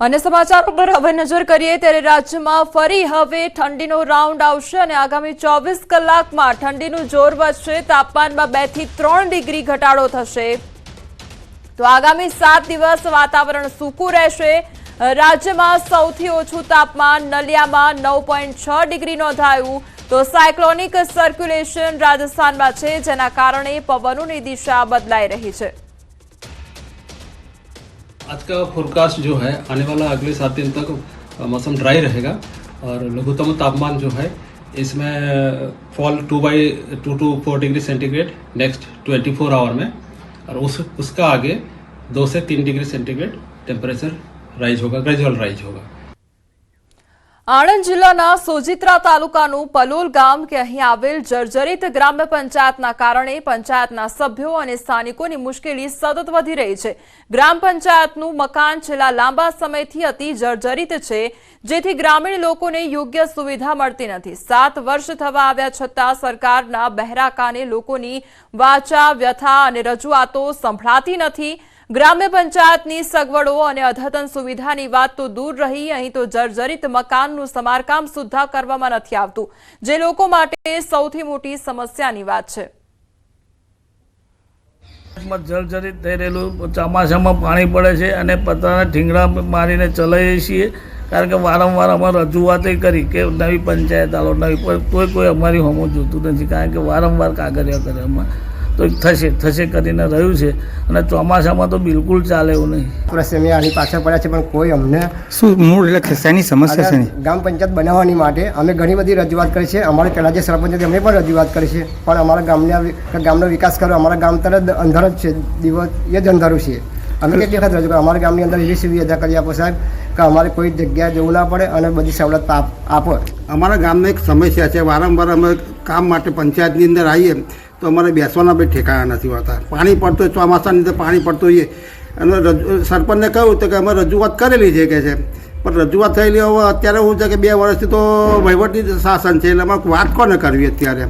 અને સમાચારો પર હવે નજર કરીએ ત્યારે રાજ્યમાં ફરી હવે ઠંડીનો રાઉન્ડ આવશે અને આગામી 24 કલાકમાં ઠંડીનું જોર વધશે। તાપમાનમાં 2 થી 3 ડિગ્રી ઘટાડો થશે। તો આગામી 7 દિવસ વાતાવરણ સૂકું રહેશે। રાજ્યમાં સૌથી ઓછું તાપમાન નલિયામાં 9.6 ડિગ્રી નોંધાયું। તો સાયક્લોનિક સર્ક્યુલેશન રાજસ્થાનમાં છે, જેના કારણે પવનોની દિશા બદલાઈ રહી છે। आज का फोरकास्ट जो है आने वाला अगले 7 दिन तक मौसम ड्राई रहेगा और लघुत्तम तापमान जो है इसमें fall 2 to 4 degree centigrade next 24 hour में और उसका आगे 2 से 3 डिग्री सेंटीग्रेड टेम्परेचर राइज होगा, ग्रेजुअल राइज होगा। આણંદ જિલ્લાના સોજિત્રા તાલુકાનું પલોલ ગામ કે અહીં આવેલ જર્જરિત ગ્રામ્ય પંચાયતના કારણે પંચાયતના સભ્યો અને સ્થાનિકોની મુશ્કેલી સતત વધી રહી છે। ગ્રામ પંચાયતનું મકાન છેલ્લા લાંબા સમયથી અતિ જર્જરિત છે, જેથી ગ્રામીણ લોકોને યોગ્ય સુવિધા મળતી નથી। 7 વર્ષ થવા આવ્યા છતાં સરકારના બહેરા કાને લોકોની વાચા, વ્યથા અને રજૂઆતો સંભળાતી નથી। ગ્રામ્ય પંચાયતની સગવડો અને અદ્યતન સુવિધાની વાત તો દૂર રહી, અહીં તો જર્જરિત મકાનનું સમારકામ સુદ્ધા કરવામાં નથી આવતું, જે લોકો માટે સૌથી મોટી સમસ્યાની વાત છે। જર્જરિત થઈ રહેલું ચોમાસામાં પાણી પડે છે અને પતરાના ઠીંગડા મારીને ચલાવીએ છીએ, કારણ કે વારંવાર અમે રજૂઆત કરી કે નવી પંચાયત આલો નવી, પણ કોઈ અમારી હોમો જોતું નથી, કારણ કે વારંવાર કાગળિયા કરે એમાં તો થશે કરીને રહ્યું છે અને ચોમાસામાં તો બિલકુલ ચાલે એવું નહીં। પ્રશ્ન આની પાછળ પડ્યા છે, પણ કોઈ અમને શું મૂળ એટલે શેની સમસ્યા છે? ગામ પંચાયત બનાવવાની માટે અમે ઘણી બધી રજૂઆત કરી છે। અમારે પહેલાં જે સરપંચ હતી એમણે પણ રજૂઆત કરી છે, પણ અમારા ગામનો વિકાસ કરો, અમારા ગામ તરત અંધાર જ છે, દિવસ એ જ અંધારું છે। અમે કેટલી વખત રજૂ અમારા ગામની અંદર એવી સુવિધા કરી આપો સાહેબ કે અમારે કોઈ જગ્યાએ જવું ના પડે અને બધી સવલત આપો। અમારા ગામમાં એક સમસ્યા છે, વારંવાર અમે કામ માટે પંચાયતની અંદર આવીએ તો અમારે બેસવાના બી ઠેકાણા નથી હોતા। પાણી પડતું હોય, ચોમાસાની અંદર પાણી પડતું હોય અને સરપંચને કહ્યું તો કે અમે રજૂઆત કરેલી છે કે છે, પણ રજૂઆત થયેલી હવે અત્યારે શું છે કે 2 વર્ષથી તો વહીવટી શાસન છે, એટલે અમારે વાત કોને કરવી અત્યારે।